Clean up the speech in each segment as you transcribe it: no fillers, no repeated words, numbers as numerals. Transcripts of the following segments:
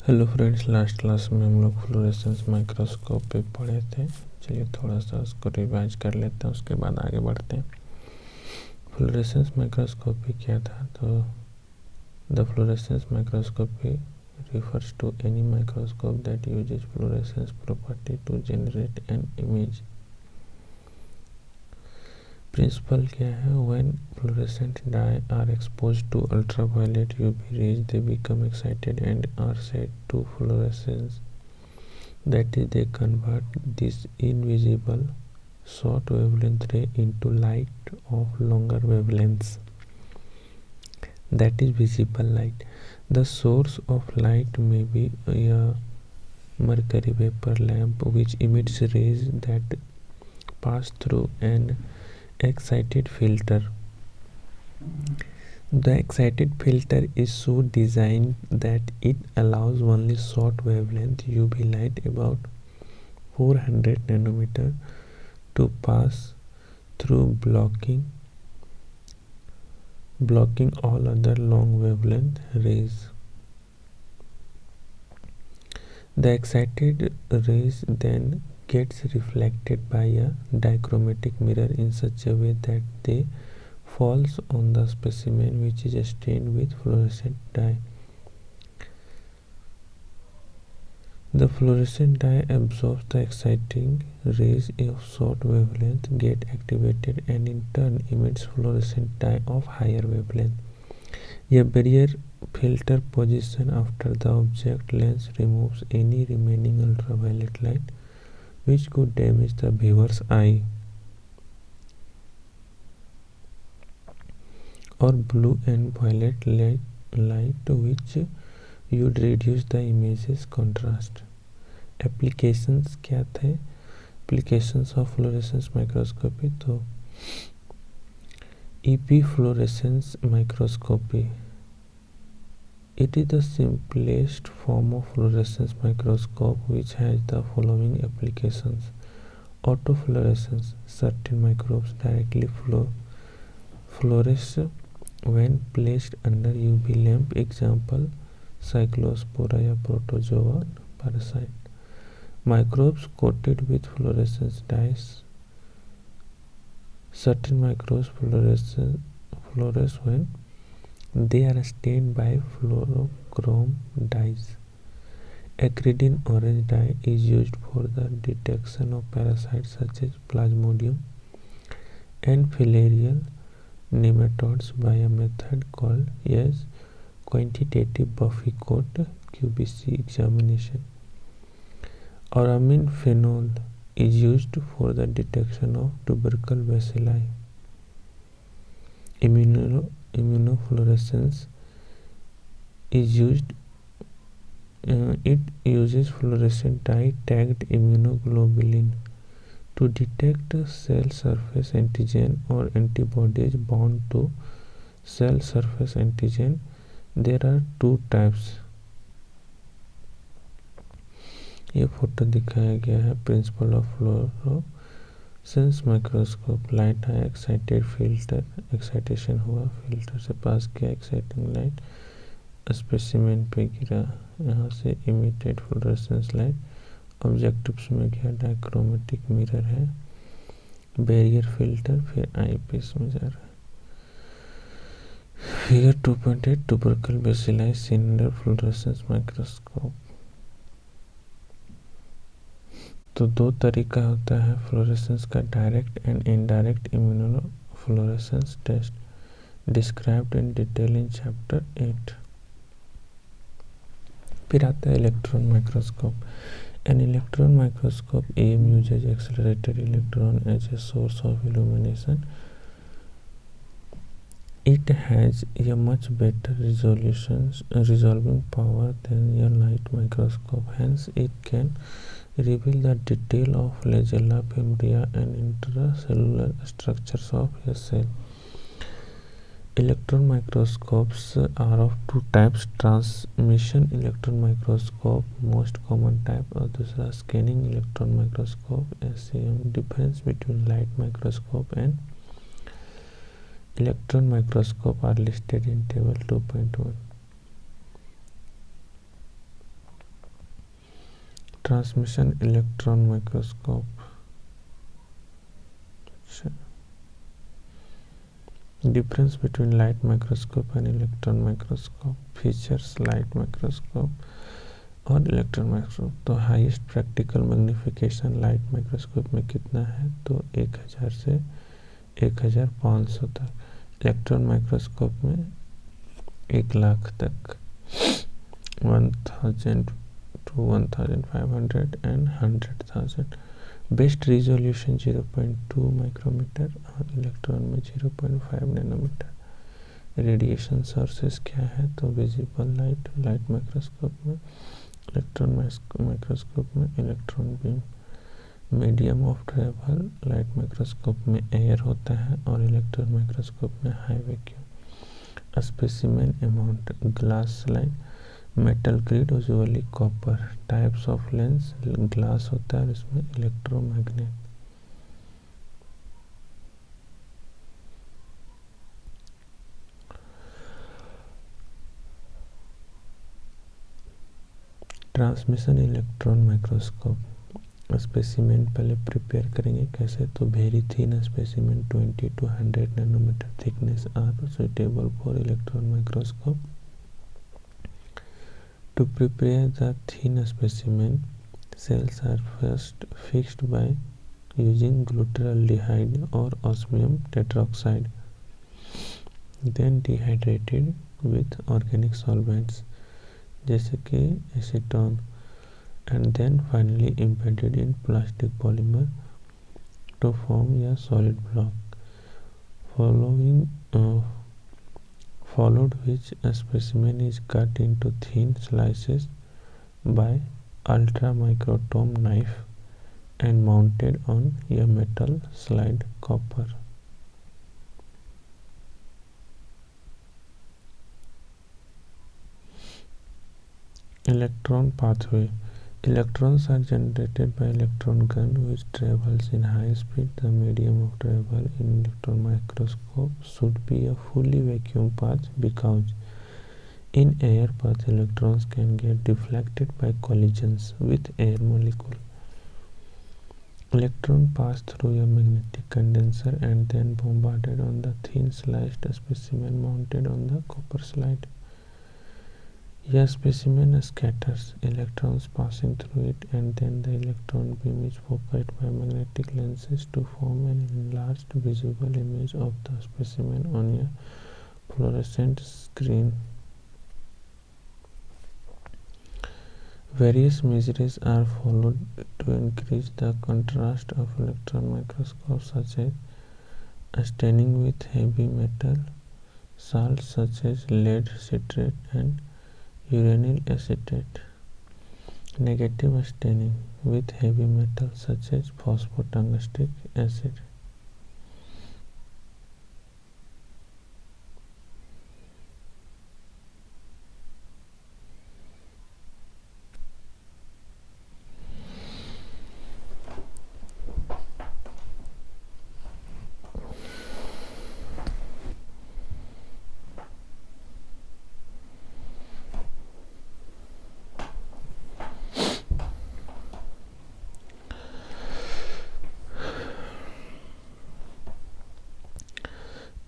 Hello friends, last class में हम लोग फ्लोरेसेंस माइक्रोस्कोप पे पढ़े थे। चलिए थोड़ा सा उसको रिवाइज कर लेते हैं, उसके बाद आगे बढ़ते हैं। फ्लोरेसेंस माइक्रोस्कोपी क्या था? तो the fluorescence microscopy refers to any microscope that uses fluorescence property to generate an image. Principal क्या है? when fluorescent dye are exposed to ultraviolet UV rays, they become excited and are said to fluorescence. That is, they convert this invisible short wavelength ray into light of longer wavelengths. That is visible light. The source of light may be a mercury vapor lamp which emits rays that pass through an excited filter. The excited filter is so designed that it allows only short wavelength UV light about 400 nanometer to pass through, blocking all other long wavelength rays. The excited rays then gets reflected by a dichromatic mirror in such a way that they falls on the specimen which is stained with fluorescent dye. The fluorescent dye absorbs the exciting rays of short wavelength, get activated, and in turn emits fluorescent dye of higher wavelength. A barrier filter position after the object lens removes any remaining ultraviolet light which could damage the viewer's eye. Or blue and violet light which would reduce the image's contrast. Applications क्या थे? Applications of fluorescence microscopy, तो EP fluorescence microscopy. It is the simplest form of fluorescence microscope which has the following applications. Autofluorescence. Certain microbes directly fluoresce when placed under UV lamp. Example, cyclospora या protozoa parasite. Microbes coated with fluorescence dyes. Certain microbes fluoresce when they are stained by fluorochrome dyes. Acridine orange dye is used for the detection of parasites such as Plasmodium and filarial nematodes by a method called as quantitative Buffy-Coat QBC examination. Aramine phenol is used for the detection of tubercle bacilli. Immunofluorescence is used. It uses fluorescent dye tagged immunoglobulin to detect cell surface antigen or antibodies bound to cell surface antigen. There are two types. ये photo दिखाया गया है। Principle of fluorescence microscope. Light है, excited filter, excitation हुआ, filter से पास किया exciting light, specimen पे गिरा, यहाँ से इमिटेड फ्लोरोसेंस लाइट ऑब्जेक्टिव्स में गया, डाइक्रोमेटिक मिरर है, बैरियर फिल्टर, फिर आई पीस में जा रहा है। Figure 2.8 tubercle bacilli seen under fluorescence microscope. तो दो तरीका होता है फ्लोरेसेंस का, direct and indirect immunofluorescence test described in detail in chapter 8। फिर आता है electron microscope. An electron microscope EM uses accelerated electron as a source of illumination. It has a much better resolving power than a light microscope. Hence, it can reveal the detail of flagella, fimbria, and intracellular structures of a cell. Electron microscopes are of two types: transmission electron microscope, most common type, और दूसरा scanning electron microscope, SEM. Difference between light microscope and electron microscope are listed in table 2.1. Transmission electron microscope. Difference between light microscope and electron microscope. Features light microscope और electron microscope. तो highest practical magnification light microscope में कितना है? तो 1000 से 1500 तक। Electron microscope में 1,00,000 तक, 1000 to 1500 and 100,000। Best resolution 0.2 micrometer और इलेक्ट्रॉन में 0.5 नैनोमीटर। रेडिएशन सोर्सेस क्या है? तो विजिबल लाइट लाइट माइक्रोस्कोप में, इलेक्ट्रॉन माइक्रोस्कोप में electron beam. Medium of travel light microscope में एयर होता है और इलेक्ट्रॉन माइक्रोस्कोप में high vacuum. Specimen amount glass slide, metal grid usually copper. Types of lens glass होता है और इसमें electromagnet. Transmission electron microscope. Specimen पहले प्रिपेयर करेंगे कैसे? तो very thin specimen 20 to 100 nanometer thickness are suitable for electron microscope. To prepare the thin specimen, cells are first fixed by using glutaraldehyde or osmium tetroxide, then dehydrated with organic solvents जैसे कि acetone, and then finally embedded in plastic polymer to form a solid block. Followed which a specimen is cut into thin slices by ultramicrotome knife and mounted on a metal slide copper. Electron pathway. Electrons are generated by electron gun which travels in high speed. The medium of travel in electron microscope should be a fully vacuum path because in air path electrons can get deflected by collisions with air molecule. Electron pass through a magnetic condenser and then bombarded on the thin sliced specimen mounted on the copper slide. A specimen scatters electrons passing through it and then the electron beam is focused by magnetic lenses to form an enlarged visible image of the specimen on a fluorescent screen. Various measures are followed to increase the contrast of electron microscopes such as staining with heavy metal salts such as lead citrate and uranyl acetate. Negative staining with heavy metals such as phosphotungstic acid.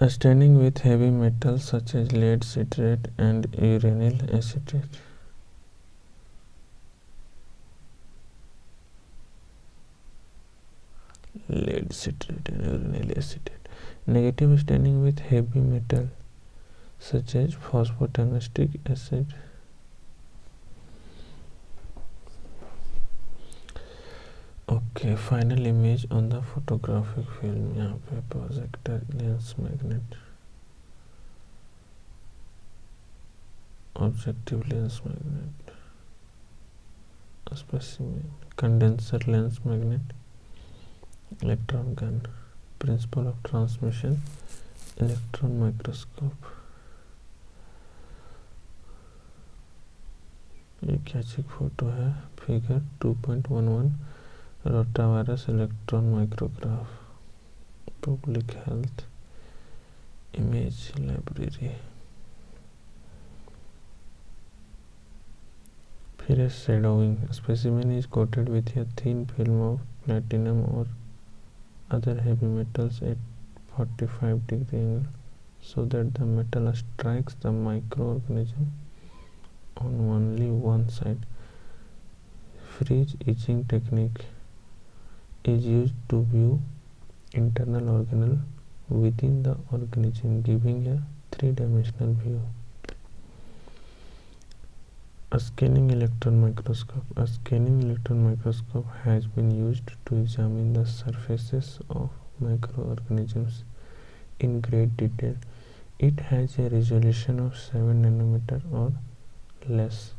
Staining with heavy metals such as lead citrate and uranyl acetate. Lead citrate and uranyl acetate. Negative staining with heavy metal such as phosphotungstic acid. Okay, final image on the photographic film. यहाँ पे projector, lens magnet, objective lens magnet, specimen, condenser lens magnet, electron gun, principle of transmission, electron microscope. ये कैचिक photo है, figure 2.11 rotavirus electron micrograph, public health image library. फिर है shadowing. Specimen is coated with a thin film of platinum or other heavy metals at 45-degree angle so that the metal strikes the microorganism on only one side. Freeze etching technique is used to view internal organelle within the organism, giving a three-dimensional view. A scanning electron microscope. A scanning electron microscope has been used to examine the surfaces of microorganisms in great detail. It has a resolution of 7 nanometer or less.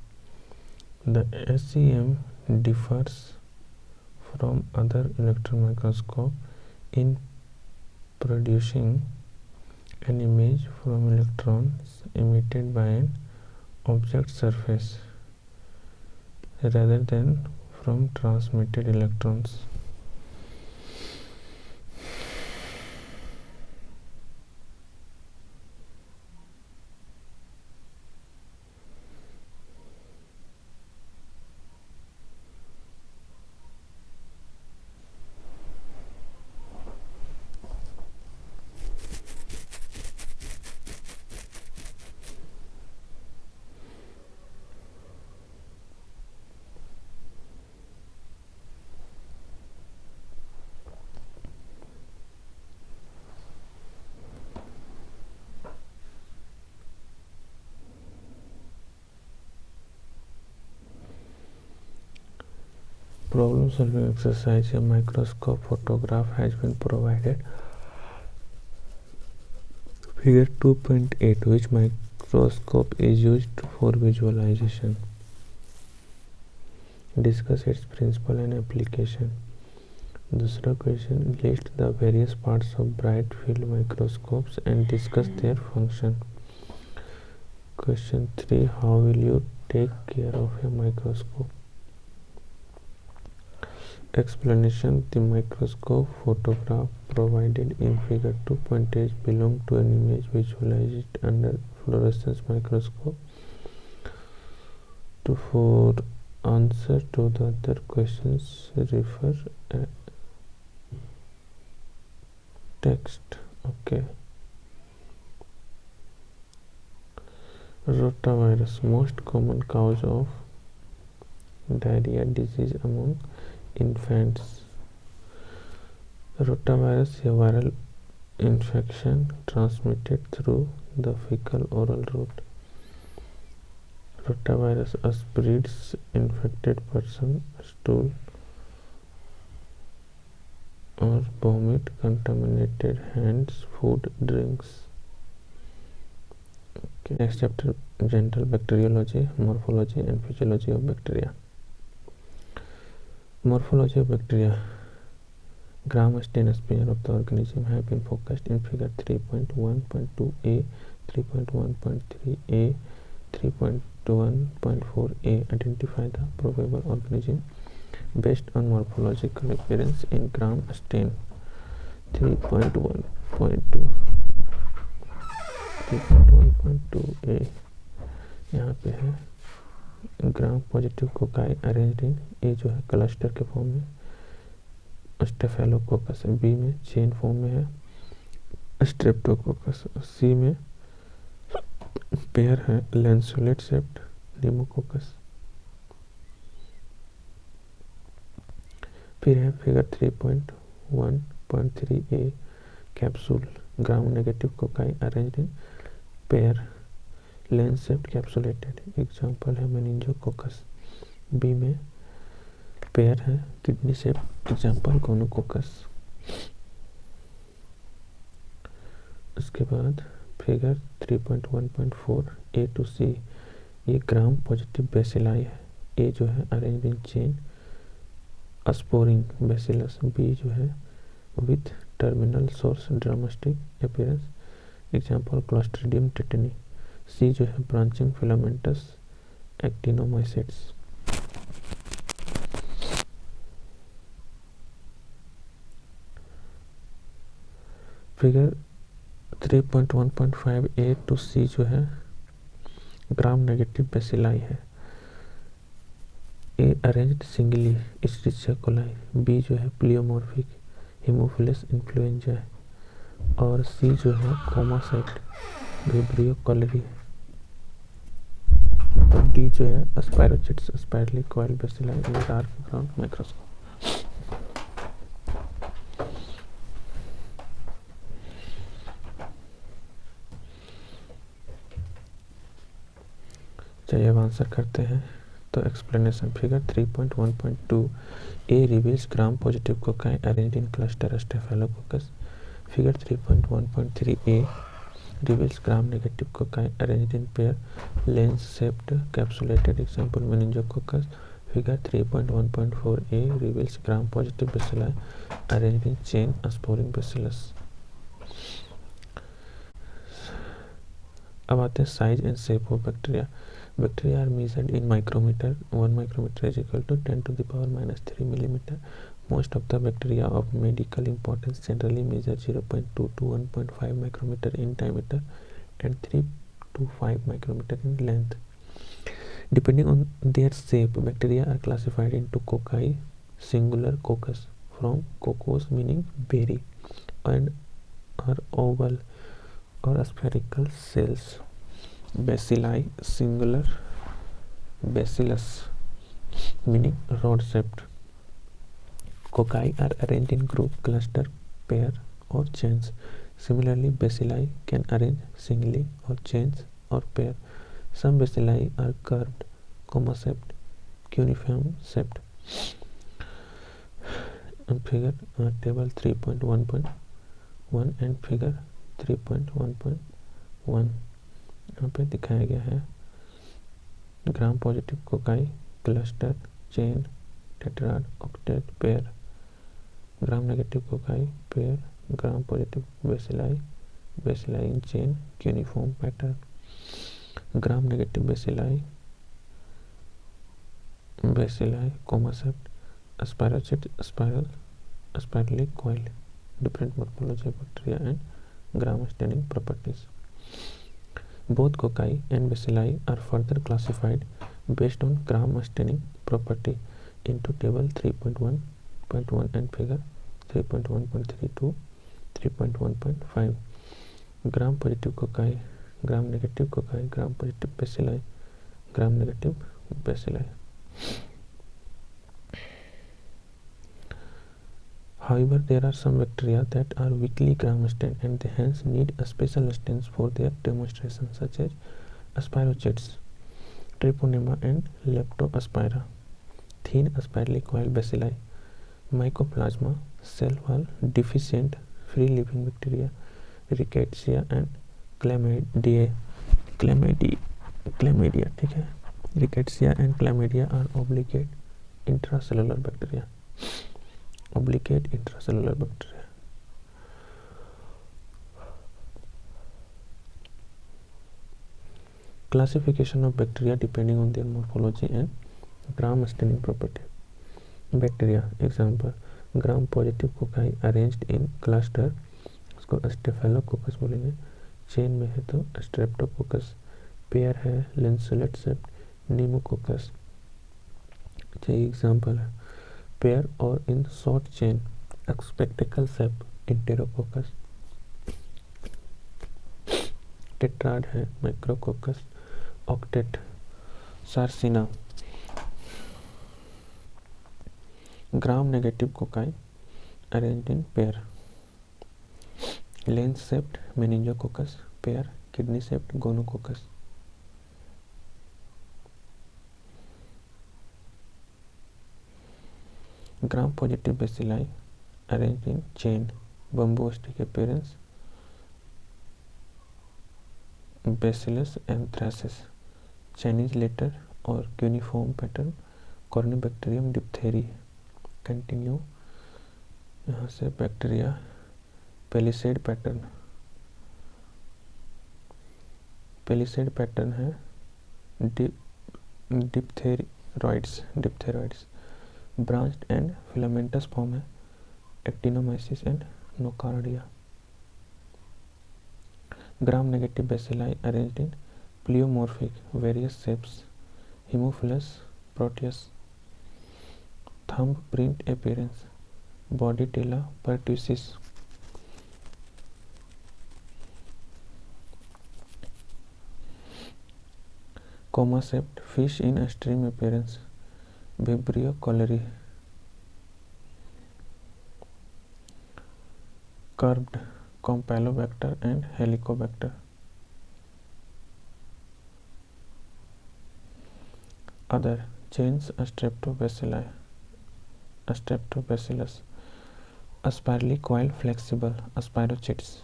The SEM differs from other electron microscopes in producing an image from electrons emitted by an object surface rather than from transmitted electrons. Problem solving exercise. A microscope photograph has been provided. Figure 2.8. Which microscope is used for visualization? Discuss its principle and application. दूसरा question, list the various parts of bright field microscopes and discuss their function. Question 3, how will you take care of a microscope? Explanation. The microscope photograph provided in figure 2.8 belong to an image visualized under fluorescence microscope. For answer to the other questions, refer text. Okay. Rotavirus, most common cause of diarrhea disease among infants. Rotavirus is a viral infection transmitted through the fecal oral route. Rotavirus spreads infected person stool or vomit, contaminated hands, food, drinks. Okay. Next chapter, general bacteriology, morphology and physiology of bacteria. Morphology of bacteria. Gram stain smear of the organism have been focused in figure 3.1.2a, 3.1.3a, 3.1.4a. Identify the probable organism based on morphological appearance in gram stain. 3.1.2a यहाँ पे है gram positive cocci arranged in, A जो है cluster के form में, staphylococcus, B में chain form में है स्ट्रेप्टोकोकस, सी में पेयर है लैंसुलेट सेप्ट निमोकोकस। फिर है figure 3.1.3a capsule, gram negative cocci arranged in pair lens shaped capsulated, example है मेनिंजोकोकस। बी में पेयर है किडनी शेप्ड, एग्जांपल गोनोकोकस। उसके बाद फिगर 3.1.4 ए टू सी, ये ग्राम पॉजिटिव बेसिलाई है, ए जो है arranged in chain sporing bacillus, B जो है विथ टर्मिनल सोर्स drumstick appearance, example Clostridium tetani. C जो है branching filamentous actinomycetes. Figure 3.1.5 A to C जो है ग्राम नेगेटिव बेसिलाई है, A arranged singly Escherichia coli, B जो है प्लियोमॉर्फिक हीमोफिलस इन्फ्लुएंजा है, और सी जो है कोमासेट विब्रियो कॉलरी, और डी जो है spirochetes spirally coil bacilli in dark ground microscope. चलिए अब आंसर करते हैं। तो explanation figure 3.1.2 A reveals gram positive cocci arranged in cluster staphylococcus. Figure 3.1.3 A reveals gram negative cocci arranged in pair lens shaped capsulated, example meningococcus. Figure 3.1.4a reveals gram positive bacilli arranged in chain sporing bacillus. अब आते हैं size and shape of bacteria. Bacteria are measured in micrometer, 1 micrometer is equal to 10 to the power minus 3 millimeter. Most of the bacteria of medical importance generally measure 0.2 to 1.5 micrometer in diameter and 3 to 5 micrometer in length. Depending on their shape, bacteria are classified into cocci, singular coccus from coccus meaning berry, and are oval or spherical cells. Bacilli, singular bacillus meaning rod shaped. Cocci are arranged in group, cluster, pair or chains. Similarly, bacilli can arrange singly or chains or pair. Some bacilli are curved, comma-shaped, cuneiform shaped. Figure table 3.1.1 and figure 3.1.1 यहाँ पे दिखाया गया है gram positive cocci, cluster, chain, tetrad, octet, pair. Gram negative cocci, pair. Gram positive bacilli, bacilli in chain, uniform pattern. Gram negative bacilli, bacilli comma shaped, spirochete, spiral, spirally coil. Different morphology of bacteria and gram staining properties. Both cocci and bacilli are further classified based on gram staining property into table 3.1.1 and figure 3.1.3 to 3.1.5. Gram positive cocci, gram negative cocci, gram positive bacilli, gram negative bacilli. However, there are some bacteria that are weakly gram-stained and they hence need a special stains for their demonstration, such as Spirochetes, Treponema and Leptospira, thin spirally coiled bacilli, Mycoplasma, cell wall deficient free-living bacteria, Rickettsia and Chlamydia, ठीक है। Rickettsia and Chlamydia are obligate intracellular bacteria. Obligate intracellular bacteria. Classification of bacteria depending on their morphology and gram staining property. Bacteria example gram positive cocci arranged in cluster, इसको staphylococcus बोलेंगे। Chain में है तो Streptococcus, pair है लेंसुलेट सेप्ट नीमोकोकस। ये example है। Pair और in short chain spectacle shape enterococcus. Tetrad है micrococcus, octet sarcina. Gram negative cocci arranged in pair, lens shape meningococcus, pair kidney shape gonococcus. gram positive bacilli arranged in chain, bamboo stick appearance, bacillus anthracis, Chinese letter और cuneiform pattern, corynebacterium diphtheria। Continue यहाँ से bacteria palisade pattern, palisade pattern है डिप्थेरॉइड्स। Branched and filamentous form है actinomyces and nocardia. Gram negative bacilli arranged in pleomorphic various shapes, Haemophilus, Proteus, thumbprint appearance, Bordetella pertussis. Coma-shaped fish in a stream appearance, Vibrio cholerae. Curved Campylobacter and Helicobacter. Other chains Streptobacillus, a spirally coiled flexible spirochetes.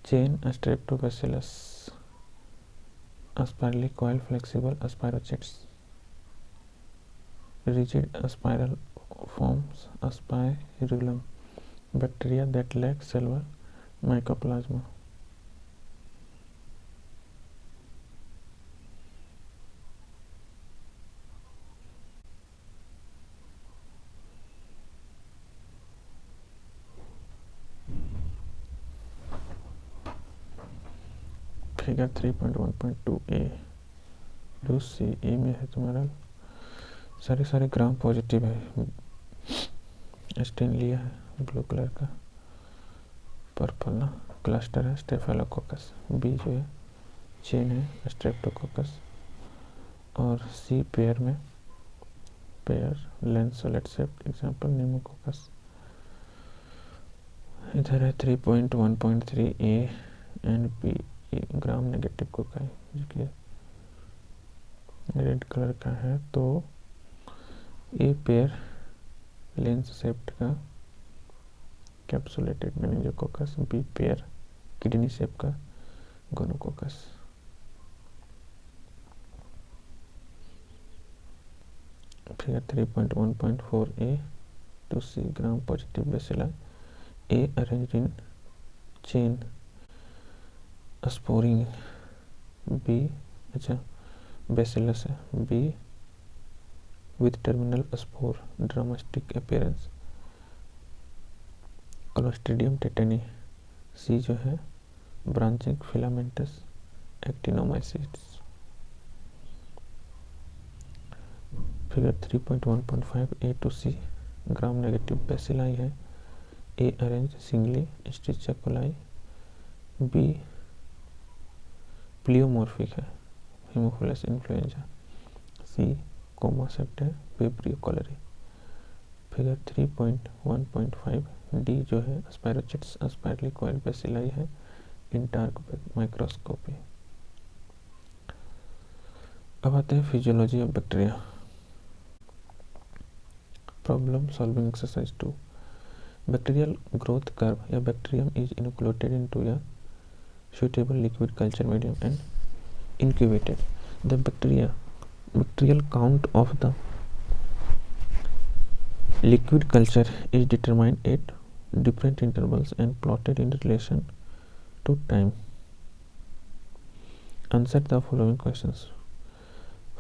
Chain Streptobacillus, a spirally coiled flexible spirochetes. Rigid spiral forms a spirulum, bacteria that lack cellular mycoplasma. Figure 3.1.2a to C A में है तुम्हारा सारे gram positive है, stain लिया है blue colour का, purple ना, cluster है स्टेफिलोकोकस, बी जो है चेन है स्ट्रेप्टोकोकस, और सी पेयर में pair lanceolate shaped example pneumococcus. इधर है 3.1.3 A and B gram negative cocci जो कि रेड कलर का है। तो ए पेयर लेंस शेप्ड का capsulated meningococcus, B pair kidney shape का gonococcus. Figure 3.1.4 A to C gram positive bacilli, A arranged in chain sporing, B अच्छा bacillus है, B with terminal spore dramatic appearance, Clostridium tetani, C जो है branching filamentous actinomyces. Figure 3.1.5 A to C gram negative bacilli है, A arrange singly Escherichia coli, B pleomorphic है Haemophilus influenza, C comma shaped है Vibrio cholerae. Figure 3.1.5 D जो है spirochetes spirally coil bacilli है इंटार्क microscopy. अब आते हैं physiology of bacteria. Problem solving exercise 2। Bacterial growth curve या bacterium is inoculated into a suitable liquid culture medium and incubated. The bacterial count of the liquid culture is determined at different intervals and plotted in relation to time. Answer the following questions.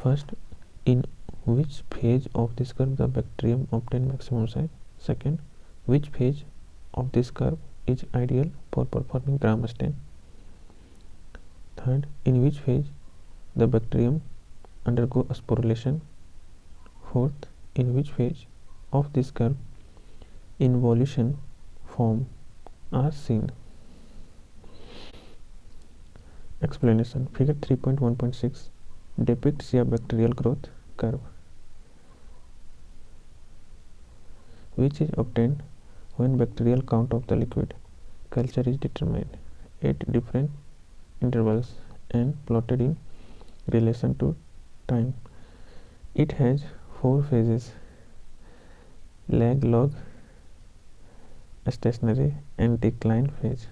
First, in which phase of this curve the bacterium obtain maximum size? Second, which phase of this curve is ideal for performing gram stain? Third, in which phase the bacterium undergo sporulation? Fourth, in which phase of this curve involution form are seen? Explanation. Figure 3.1.6 depicts a bacterial growth curve which is obtained when bacterial count of the liquid culture is determined at different intervals and plotted in relation to time. It has 4 phases: lag, log, stationary and decline phase.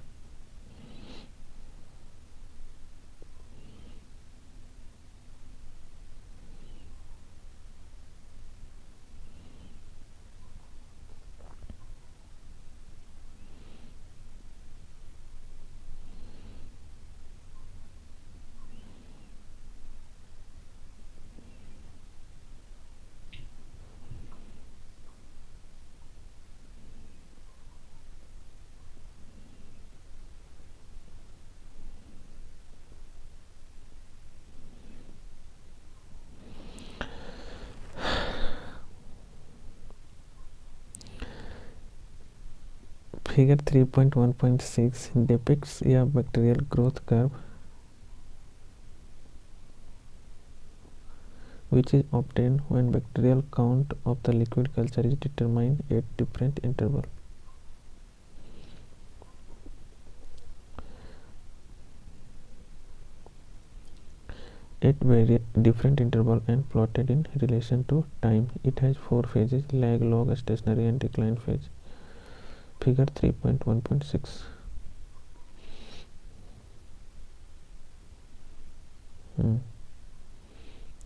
Figure 3.1.6 depicts a bacterial growth curve which is obtained when bacterial count of the liquid culture is determined at different intervals. At different interval and plotted in relation to time. It has 4 phases: lag, log, stationary and decline phase. Figure 3.1.6.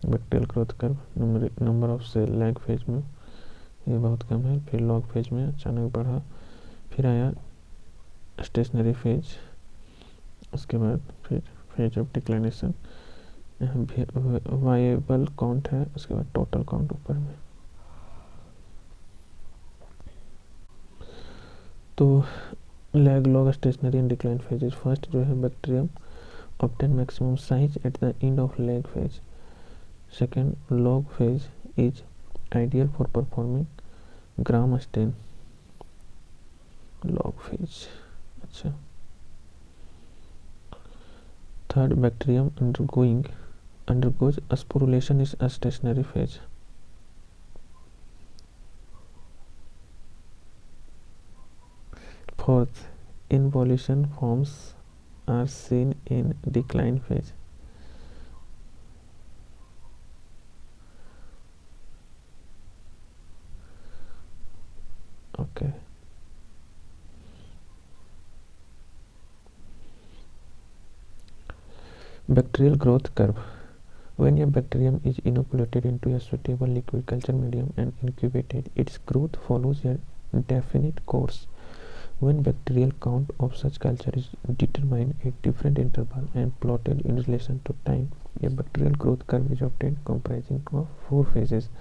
Bacterial growth curve number of cell lag phase में ये बहुत कम है, फिर log phase में अचानक बढ़ा, फिर आया स्टेशनरी फेज, उसके बाद फिर phase of declination, viable count है, उसके बाद टोटल काउंट ऊपर में। तो lag, log, stationary and decline phases. First जो है bacterium obtain maximum size at the end of lag phase. Second, log phase is ideal for performing gram stain. Log phase, अच्छा। Third, bacterium undergoes sporulation is a stationary phase. Fourth, involution forms are seen in decline phase. Okay. Bacterial growth curve. When a bacterium is inoculated into a suitable liquid culture medium and incubated, its growth follows a definite course. When bacterial count of such culture is determined at different intervals and plotted in relation to time, a bacterial growth curve is obtained comprising of 4 phases.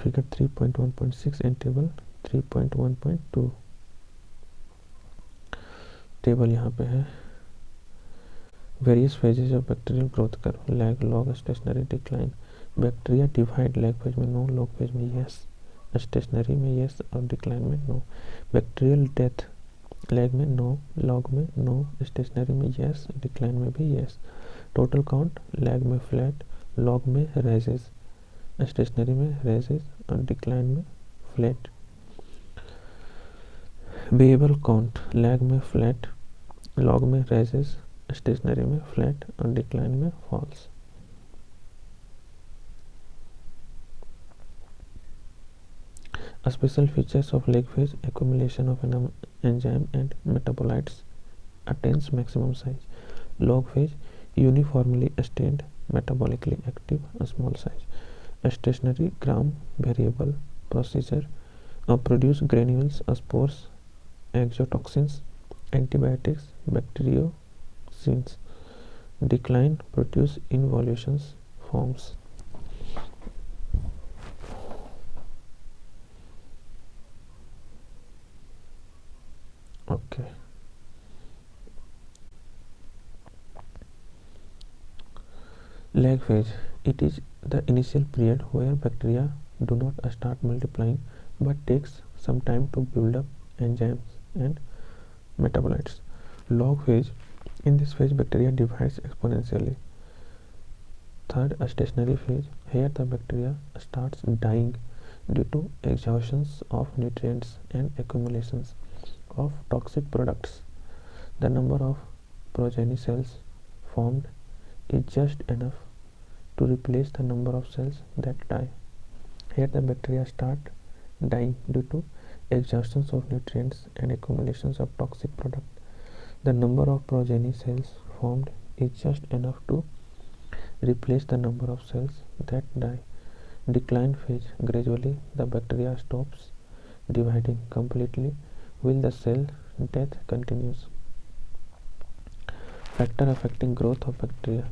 Figure 3.1.6 and table 3.1.2. Table यहाँ पे है। Various phases of bacterial growth curve: lag, log, stationary, decline. Bacteria divide lag phase में no, log phase में yes, stationary में yes और decline में no. Bacterial death lag में no, log में no, stationary में yes, decline में भी yes. Total count lag में flat, log में rises, stationary में rises और decline में flat. Variable count lag में flat, log में rises, स्टेशनरी में फ्लैट और डिक्लाइन में false. Special features of lag phase: accumulation of an enzyme and metabolites attains maximum size. Log phase: uniformly stained, metabolically active, small size. Stationary gram variable procedure produce granules, spores, exotoxins, antibiotics, bacterio. Decline produce involutions forms. Okay. Lag phase: it is the initial period where bacteria do not start multiplying but takes some time to build up enzymes and metabolites. Log phase: in this phase bacteria divides exponentially. Third, a stationary phase: here the bacteria starts dying due to exhaustions of nutrients and accumulations of toxic products. The number of progeny cells formed is just enough to replace the number of cells that die. Here the bacteria start dying due to exhaustions of nutrients and accumulations of toxic products. The number of progeny cells formed is just enough to replace the number of cells that die. Decline phase: gradually the bacteria stops dividing completely while the cell death continues. Factor affecting growth of bacteria: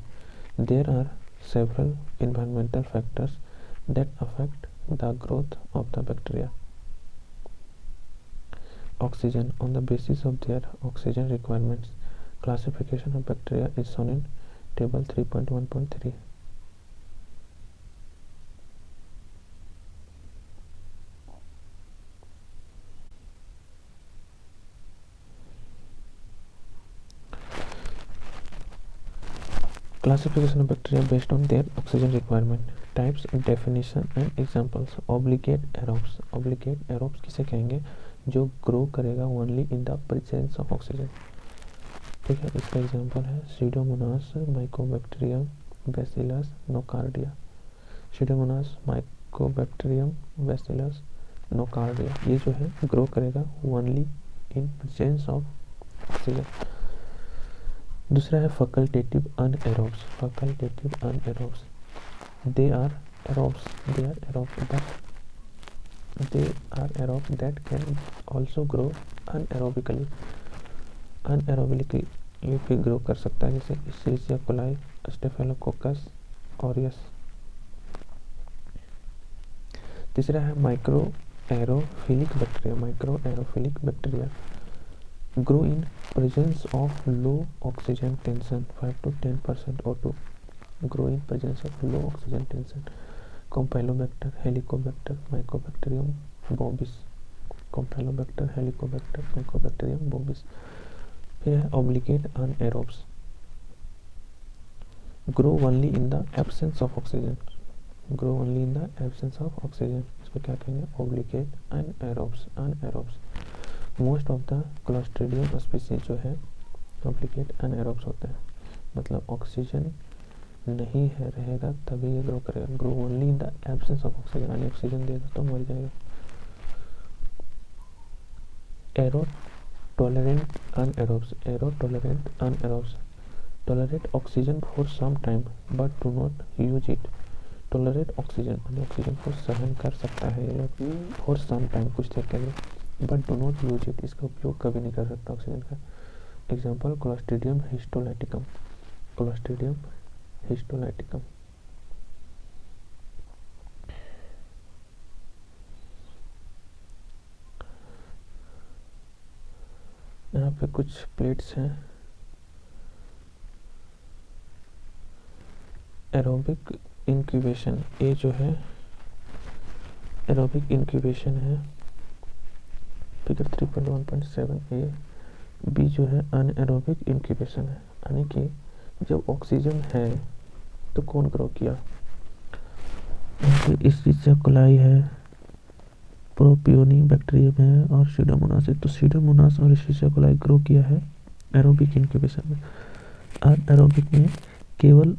there are several environmental factors that affect the growth of the bacteria. Oxygen: on the basis of their oxygen requirements, classification of bacteria is shown in table 3.1.3. Classification of bacteria based on their oxygen requirement. Types, definition and examples. Obligate aerobes. Obligate aerobes किसे कहेंगे? जो grow करेगा only in the presence of oxygen. ठीक है, इसका example है Pseudomonas, mycobacterium, bacillus, nocardia. Pseudomonas, mycobacterium, bacillus, nocardia, ये जो है ग्रो करेगा only in presence of oxygen. दूसरा है facultative anaerobes. Facultative anaerobes, they are aerobes that can also grow anaerobically। Anaerobically भी ग्रो कर सकता है, जैसे इसीलिया कोलाई, स्टेफिलोकोकस ऑरियस। तीसरा है micro aerophilic bacteria. Micro aerophilic bacteria grow in presence of low oxygen tension 5 to 10% O2। grow in presence of low oxygen tension। Campylobacter, Helicobacter, Mycobacterium bovis। Campylobacter, Helicobacter, Mycobacterium bovis। फिर है obligate anaerobes, grow only in the absence of oxygen। grow only in the absence of oxygen, इसको क्या कहेंगे? obligate anaerobes। anaerobes most of the clostridium species जो है obligate अनएरोब्स होते हैं, मतलब ऑक्सीजन नहीं है रहेगा तभी ये ग्रो करेगा। Grow only in the absence of oxygen, यानी ऑक्सीजन देगा तो मर जाएगा। Aerotolerant anaerobes. Aerotolerant anaerobes tolerate oxygen for some time but do not use it. Tolerate oxygen यानी ऑक्सीजन को सहन कर सकता है ये लोग फॉर सम टाइम, कुछ देर के लिए, but do not use it, इसका उपयोग कभी नहीं कर सकता ऑक्सीजन का। Example Clostridium histolyticum. Clostridium histolyticum. यहाँ पे कुछ प्लेट्स हैं। एरोबिक इंक्यूबेशन, ये जो है एरोबिक इंक्यूबेशन है फिगर 3.1.7 ए। बी जो है अनएरोबिक इंक्यूबेशन है, यानी कि जब ऑक्सीजन है तो कौन ग्रो किया? इस कोलाई है, प्रोपियोनी बैक्टीरियम है और सीडोमोनास है। तो सीडोमोनास और इसीलिया कोलाई ग्रो किया है एरोबिक इंक्यूबेशन में। अनएरोबिक में केवल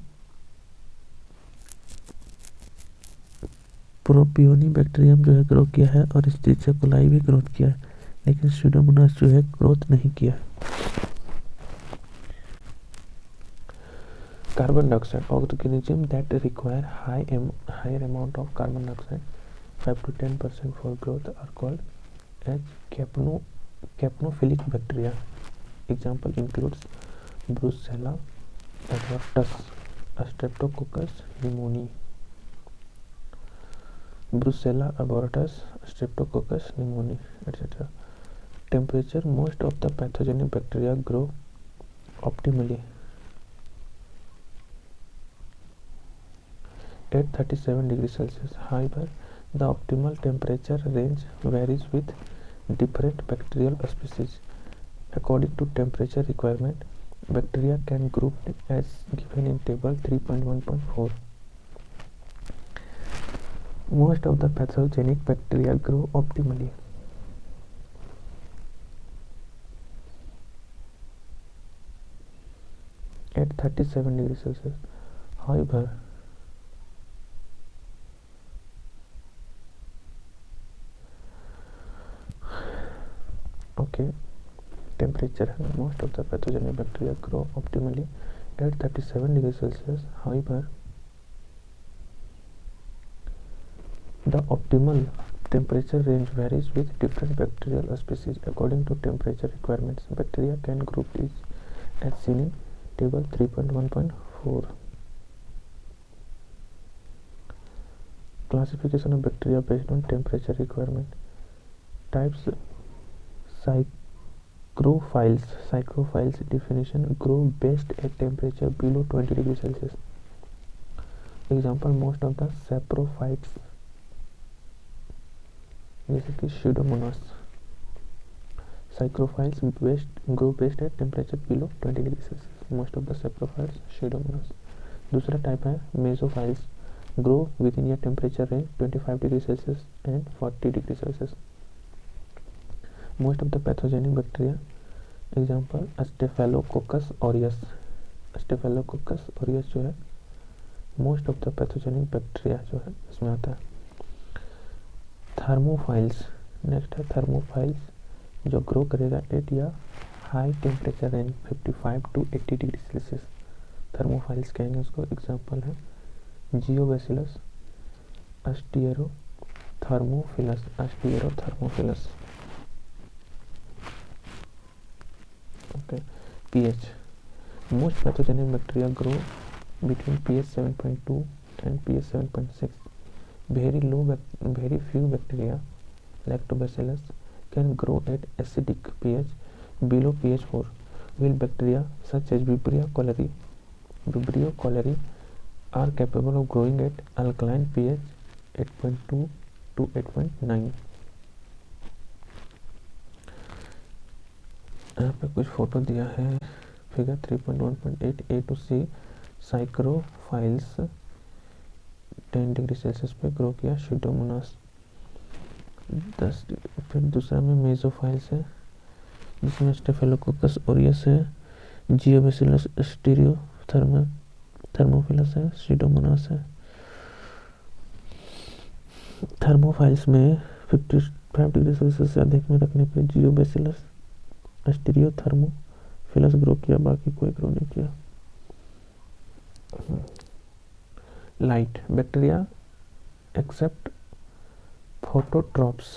प्रोपियोनी बैक्टीरियम जो है ग्रो किया है और इसीलिया कोलाई भी ग्रोथ किया है, लेकिन सीडोमोनास जो है ग्रोथ नहीं किया है। Carbon dioxide, organism that require higher amount of carbon dioxide 5 to 10% for growth are called as capnophilic bacteria. Example includes Brucella abortus, Streptococcus pneumoniae. Brucella abortus, Streptococcus pneumoniae etc. Temperature, most of the pathogenic bacteria grow optimally at 37 degrees Celsius. However, the optimal temperature range varies with different bacterial species. According to temperature requirement, bacteria can group as given in table 3.1.4. Most of the pathogenic bacteria grow optimally at 37 degrees Celsius. However, temperature, most of the pathogenic bacteria grow optimally at 37 degrees Celsius. However, the optimal temperature range varies with different bacterial species. According to temperature requirements, bacteria can group as seen in table 3.1.4. Classification of bacteria based on temperature requirement. Types, Psychrophiles definition, grow best at temperature below 20 degrees Celsius. Example, most of the saprophytes जैसे कि Pseudomonas. Psychrophiles grow best at temperature below 20 degrees Celsius. Most of the saprophytes Pseudomonas. दूसरा type है mesophiles, grow within a temperature range 25 degree Celsius and 40 degree Celsius. Most of the pathogenic bacteria, example Staphylococcus aureus. Staphylococcus aureus जो है most of the pathogenic bacteria जो है इसमें आता है। Thermophiles, next है थर्मोफाइल्स, जो ग्रो करेगा एट या high temperature range 55 to 80 degree Celsius. Thermophiles कहेंगे उसको। एग्जाम्पल है Geobacillus, stearothermophilus, stearothermophilus. Okay, pH, most pathogenic bacteria grow between pH 7.2 and pH 7.6. Very few bacteria, Lactobacillus, can grow at acidic pH below pH 4, while bacteria such as Vibrio cholerae are capable of growing at alkaline pH 8.2 to 8.9. यहाँ पे कुछ photo दिया है, figure 3.1.8 A to C साइक्रोफाइल्स 10 degree Celsius पे grow किया Pseudomonas 10 degree. फिर दूसरा में मेसोफाइल्स है जिसमें स्टेफिलोकोकस ऑरियस है, जियोबैसिलस स्टीरियो थर्मोफिलस है, सीडोमोनास है। थर्मोफाइल्स में 55 डिग्री सेल्सियस से अधिक में रखने पे जियोबैसिलस स्टीरियो थर्मोफिलस ग्रो किया, बाकी कोई ग्रो नहीं किया। Light, bacteria except phototrophs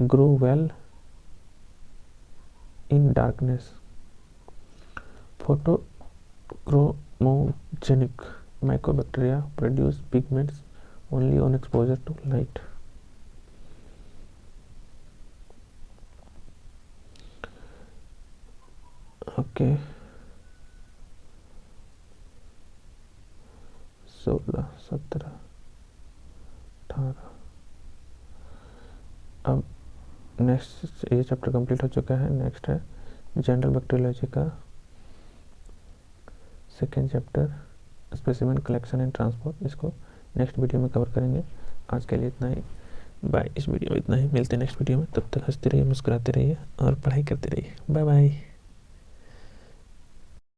grow well in darkness. Photochromogenic mycobacteria produce pigments only on exposure to light. Okay, 16, 17, 18। अब नेक्स्ट ये चैप्टर कंप्लीट हो चुका है। नेक्स्ट है जनरल बैक्टीरियोलॉजी का second chapter, specimen collection and transport. इसको नेक्स्ट वीडियो में cover करेंगे। आज के लिए इतना ही, बाय। इस वीडियो में इतना ही, मिलते हैं नेक्स्ट वीडियो में। तब तक हंसते रहिए, मुस्कुराते रहिए और पढ़ाई करते रहिए। Bye bye.